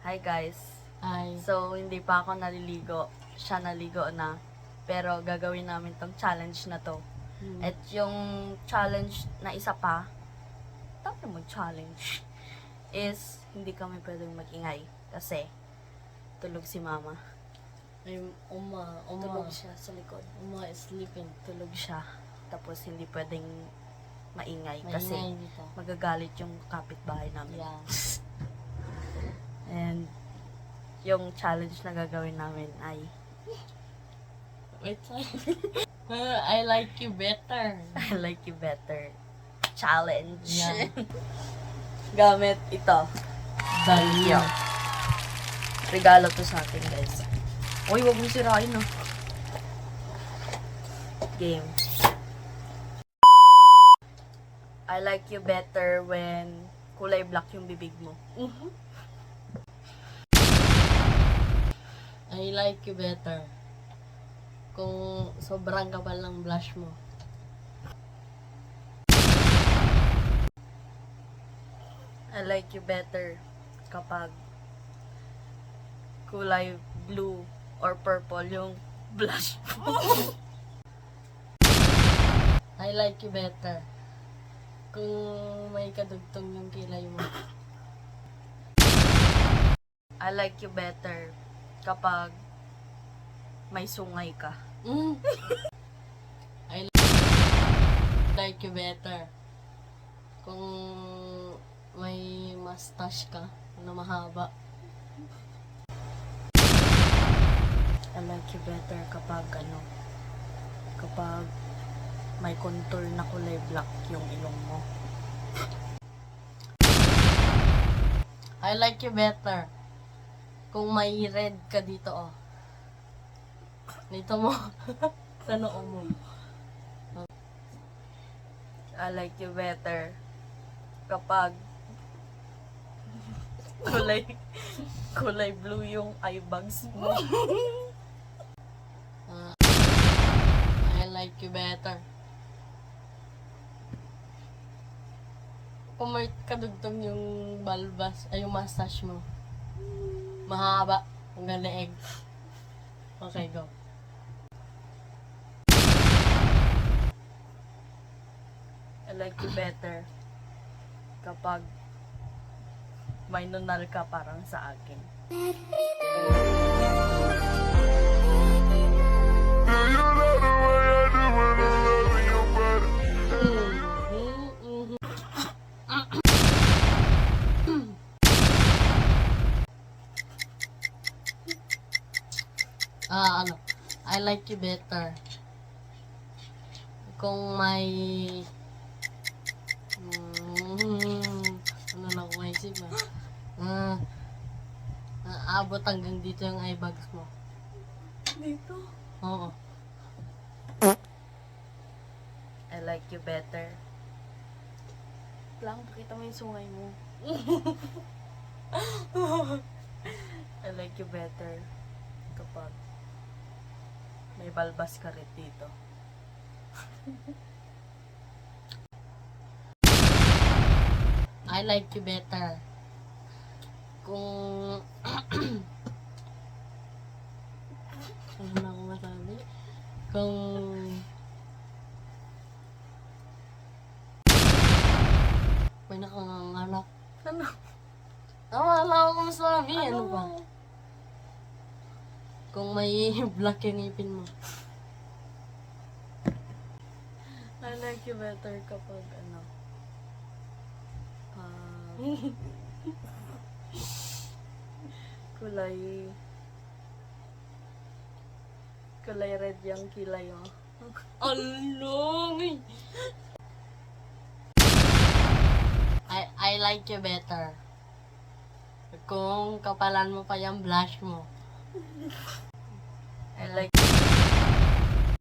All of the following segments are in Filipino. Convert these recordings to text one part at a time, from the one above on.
Hi guys. Ay, So, hindi pa ako naliligo. Siya naligo na. Pero gagawin namin tong challenge na to. At yung challenge na isa pa, tapos mo challenge, is hindi kami pwedeng magingay. Kasi, tulog si mama. Uma Tulog siya sa likod. is sleeping. Tulog siya. Tapos, hindi pwedeng maingay. Kasi, Maingay dito. magagalit yung kapitbahay namin. Yeah. And, yung challenge na gagawin namin ay Wait, I like you better. I like you better challenge. Yeah. Gamit ito. Dalyo. Regalo to sa akin, guys. Uy, wag mo sirain, no. Game. I like you better when kulay black yung bibig mo. I like you better kung sobrang kapal ng blush mo. I like you better kapag kulay blue or purple yung blush mo. I like you better kung may kadugtong yung kilay mo. I like you better kapag may sungay ka. I like you better kung may mustache ka na mahaba. I like you better kapag kapag may contour na kulay black yung ilong mo. I like you better kung may red ka dito, oh. Dito mo. Sa noo mo. I like you better kapag kulay blue yung eye bags mo. I like you better kung may kadugtong yung balbas, ay yung mustache mo. Mahaba. Hanggang leeg. Okay, go. I like you better kapag may nunal ka parang sa akin. I like you better kung may ano na kung maisip abot hanggang dito yung eye bags mo. Dito? Oo. I like you better. Lang, pakita mo yung sungay mo. I like you better kapag may balbas ka rin dito. I like you better kung ano na ako masabi? Kung may nakanganak. Ano? Wala ako masabi. Ano ba? Kung may black yung ngipin mo. I like you better kapag kulay red yung kilay mo. Along! I like you better kung kapalan mo pa yung blush mo. I like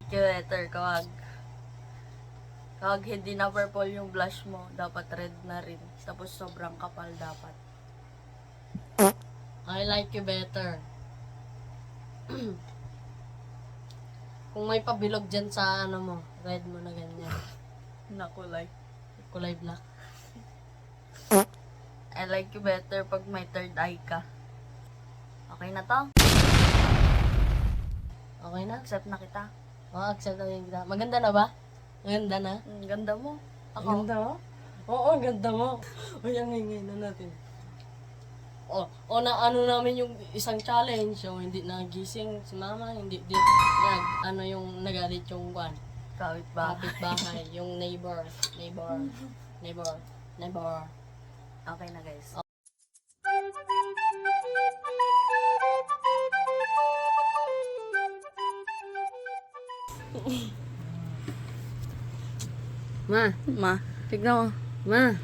you better kapag hindi na purple yung blush mo, dapat red na rin. Tapos sobrang kapal dapat. I like you better kung may pabilog dyan sa ano mo, red mo na ganyan. Na kulay. Kulay black. I like you better pag may third eye ka. Okay na to? Okay na? Accept na kita. Accept na kita. Maganda na ba? Maganda na? Ganda mo. Ako? Ganda mo? Oo, ganda mo. Uy, ang ingay na natin. O na ano namin yung isang challenge, yung hindi nagising si mama, hindi yung nagalit yung kwan. Kawit ba? Kapitbahay, yung neighbor. Okay na guys. Ma, Tignan mo. ma.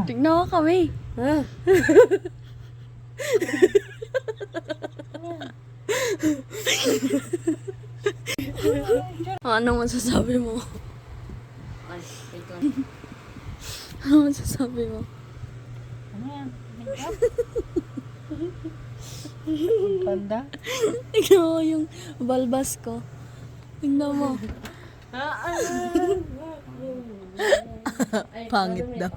Tignan mo kami. Ano masasabi mo? Ay, ito. Ano masasabi mo? Panda? Tignan mo yung balbas ko. Tignan mo. Ay, Pangit daw.